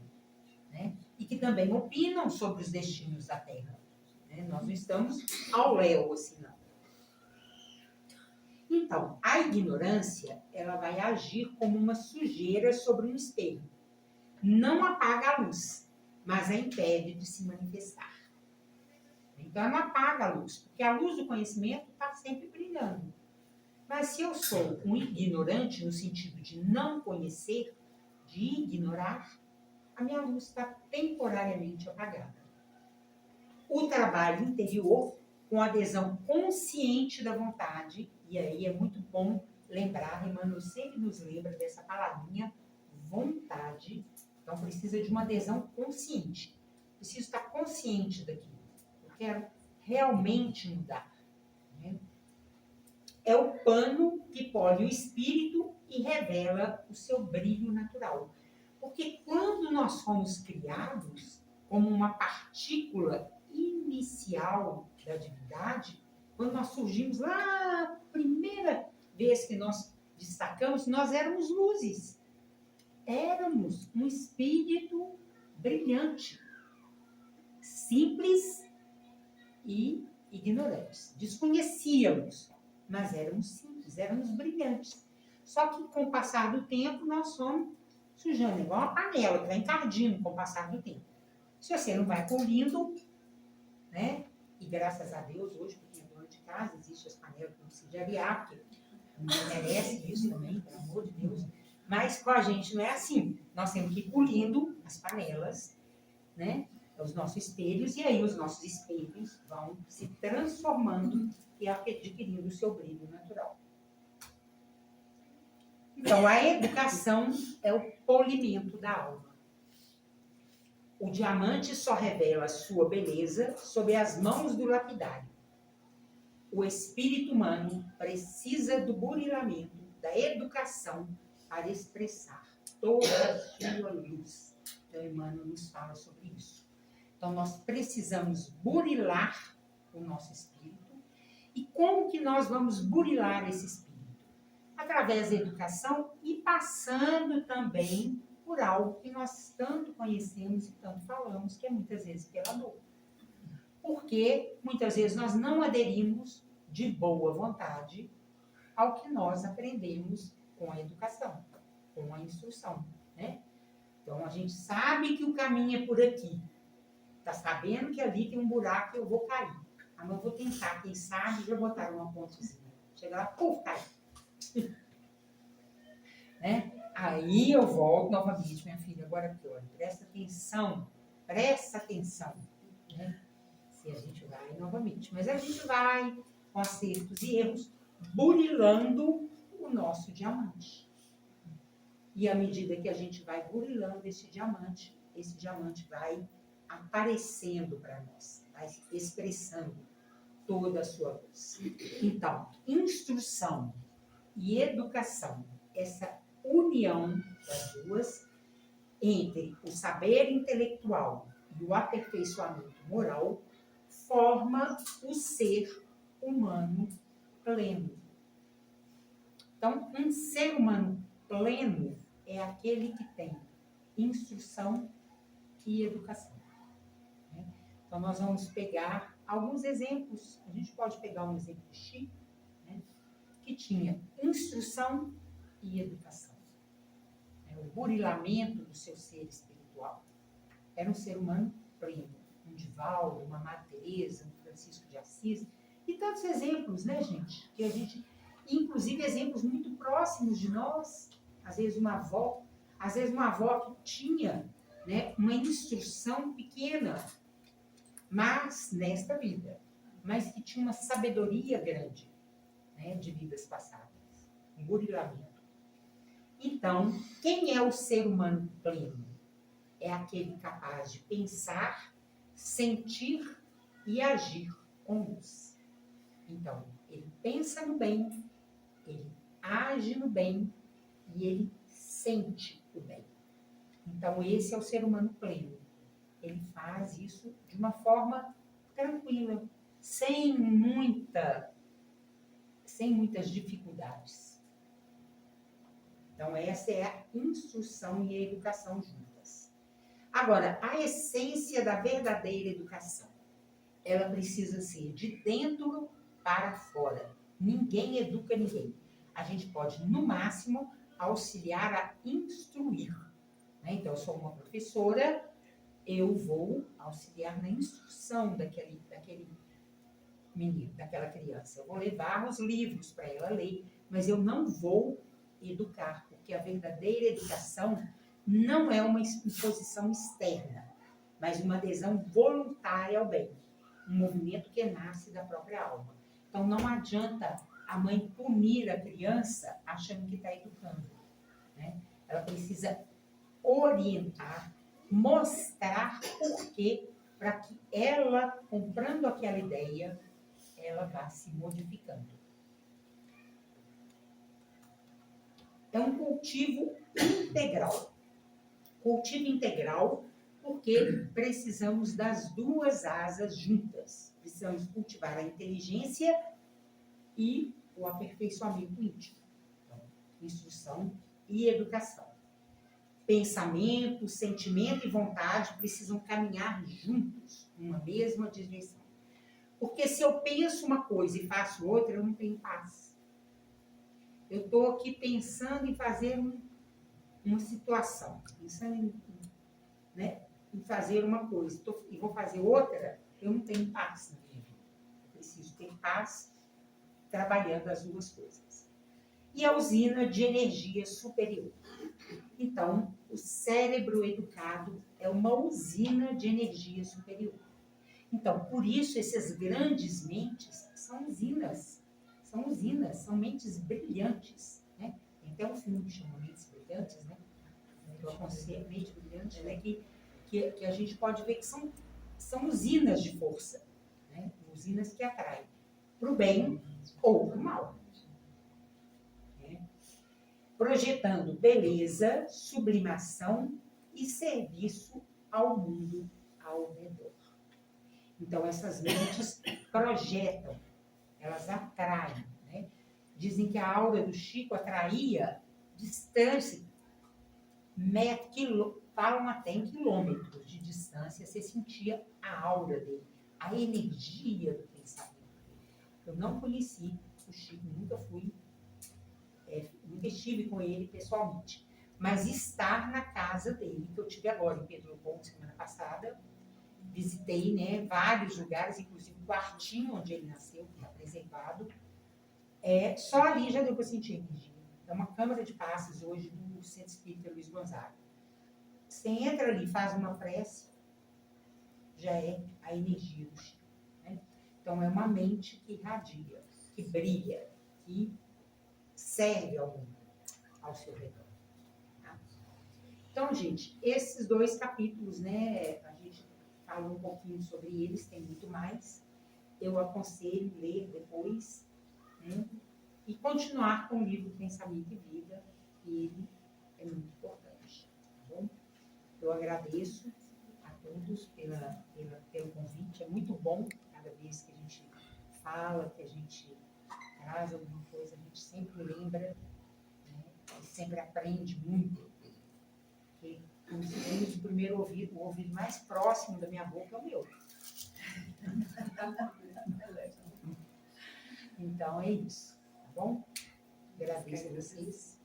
né? E que também opinam sobre os destinos da Terra. Né? Nós não estamos ao léu, assim, não. Então, a ignorância, ela vai agir como uma sujeira sobre um espelho. Não apaga a luz, mas a impede de se manifestar. Então, ela não apaga a luz, porque a luz do conhecimento está sempre brilhando. Mas se eu sou um ignorante, no sentido de não conhecer, de ignorar, a minha luz está temporariamente apagada. O trabalho interior, com adesão consciente da vontade, e aí é muito bom lembrar, Emmanuel sempre nos lembra dessa palavrinha, vontade. Então, precisa de uma adesão consciente. Preciso estar consciente daquilo. Eu quero realmente mudar. Né? É o pano que polhe o espírito e revela o seu brilho natural. Porque quando nós fomos criados como uma partícula inicial da divindade, quando nós surgimos lá, a primeira vez que nós destacamos, nós éramos luzes. Éramos um espírito brilhante, simples e ignorantes. Desconhecíamos, mas éramos simples, éramos brilhantes. Só que com o passar do tempo, nós fomos sujando, igual uma panela que vai encardindo com o passar do tempo. Se você não vai polindo, né? E graças a Deus, hoje, porque é dona de casa, existem as panelas que não precisa de arear, porque não merece isso também, pelo amor de Deus. Mas com a gente não é assim. Nós temos que ir polindo as panelas, né? Os nossos espelhos, e aí os nossos espelhos vão se transformando e adquirindo o seu brilho natural. Então, a educação é o polimento da alma. O diamante só revela a sua beleza sob as mãos do lapidário. O espírito humano precisa do burilamento, da educação, para expressar toda a sua luz. Então, Emmanuel nos fala sobre isso. Então, nós precisamos burilar o nosso espírito. E como que nós vamos burilar esse espírito? Através da educação e passando também por algo que nós tanto conhecemos e tanto falamos, que é muitas vezes pela dor. Porque muitas vezes nós não aderimos de boa vontade ao que nós aprendemos com a educação, com a instrução, né? Então, a gente sabe que o caminho é por aqui. Está sabendo que ali tem um buraco e eu vou cair. Ah, mas eu vou tentar, quem sabe, já botar uma pontezinha. Chega lá, puf, cai. Né? Aí eu volto novamente, minha filha, agora aqui, olha, presta atenção, né? Se a gente vai novamente, mas a gente vai com acertos e erros, burilando o nosso diamante. E à medida que a gente vai burilando esse diamante vai aparecendo para nós, vai expressando toda a sua luz. Então, instrução e educação, essa união das duas, entre o saber intelectual e o aperfeiçoamento moral, forma o ser humano pleno. Então, um ser humano pleno é aquele que tem instrução e educação. Né? Então, nós vamos pegar alguns exemplos. A gente pode pegar um exemplo de Chico, né, que tinha instrução e educação. O burilamento do seu ser espiritual. Era um ser humano pleno. Um Divaldo, uma Madre Teresa, um Francisco de Assis. E tantos exemplos, né, gente? Que a gente, inclusive exemplos muito próximos de nós. Às vezes uma avó que tinha, né, uma instrução pequena, mas nesta vida, mas que tinha uma sabedoria grande, né, de vidas passadas. Um burilamento. Então, quem é o ser humano pleno? É aquele capaz de pensar, sentir e agir com luz. Então, ele pensa no bem, ele age no bem e ele sente o bem. Então, esse é o ser humano pleno. Ele faz isso de uma forma tranquila, sem muitas dificuldades. Então, essa é a instrução e a educação juntas. Agora, a essência da verdadeira educação, ela precisa ser de dentro para fora. Ninguém educa ninguém. A gente pode, no máximo, auxiliar a instruir. Né? Então, eu sou uma professora, eu vou auxiliar na instrução daquele menino, daquela criança. Eu vou levar os livros para ela ler, mas eu não vou educar, porque a verdadeira educação não é uma imposição externa, mas uma adesão voluntária ao bem, um movimento que nasce da própria alma. Então, não adianta a mãe punir a criança achando que está educando. Né? Ela precisa orientar, mostrar por quê, para que ela, comprando aquela ideia, ela vá se modificando. É um cultivo integral. Cultivo integral porque precisamos das duas asas juntas. Precisamos cultivar a inteligência e o aperfeiçoamento íntimo. Então, instrução e educação. Pensamento, sentimento e vontade precisam caminhar juntos, numa mesma direção. Porque se eu penso uma coisa e faço outra, eu não tenho paz. Eu estou aqui pensando em fazer uma situação, pensando em fazer uma coisa, e vou fazer outra, eu não tenho paz na minha vida. Eu preciso ter paz trabalhando as duas coisas. E a usina de energia superior. Então, o cérebro educado é uma usina de energia superior. Então, por isso, essas grandes mentes são usinas. São mentes brilhantes. Né? Tem até um filme que chama Mentes Brilhantes, né? Eu aconselho Mentes Brilhantes, né? Que a gente pode ver que são usinas de força. Né? Usinas que atraem para o bem ou para o mal. Projetando beleza, sublimação e serviço ao mundo ao redor. Então, essas mentes projetam, elas atraem. Né? Dizem que a aura do Chico atraía distância, falam até em quilômetros de distância, você sentia a aura dele, a energia do pensamento dele. Eu não conheci o Chico, nunca estive com ele pessoalmente, mas estar na casa dele, que eu tive agora em Pedro Leopoldo semana passada, visitei, né, vários lugares, inclusive o quartinho onde ele nasceu, que está preservado. Só ali já deu para sentir energia. É uma câmara de passes hoje do Centro Espírita Luiz Gonzaga. Você entra ali, faz uma prece, já é a energia do Chico. Né? Então, é uma mente que irradia, que brilha, que serve ao mundo, ao seu redor. Tá? Então, gente, esses 2 capítulos, né, a gente falou um pouquinho sobre eles, tem muito mais. Eu aconselho ler depois, né, e continuar com o livro Pensamento e Vida, que ele é muito importante. Tá bom? Eu agradeço a todos pelo convite. É muito bom cada vez que a gente fala, que a gente traz alguma coisa, a gente sempre lembra, né, e sempre aprende muito. Porque, como se diz, o primeiro ouvido, o ouvido mais próximo da minha boca é o meu. Então é isso, tá bom? Agradeço a vocês.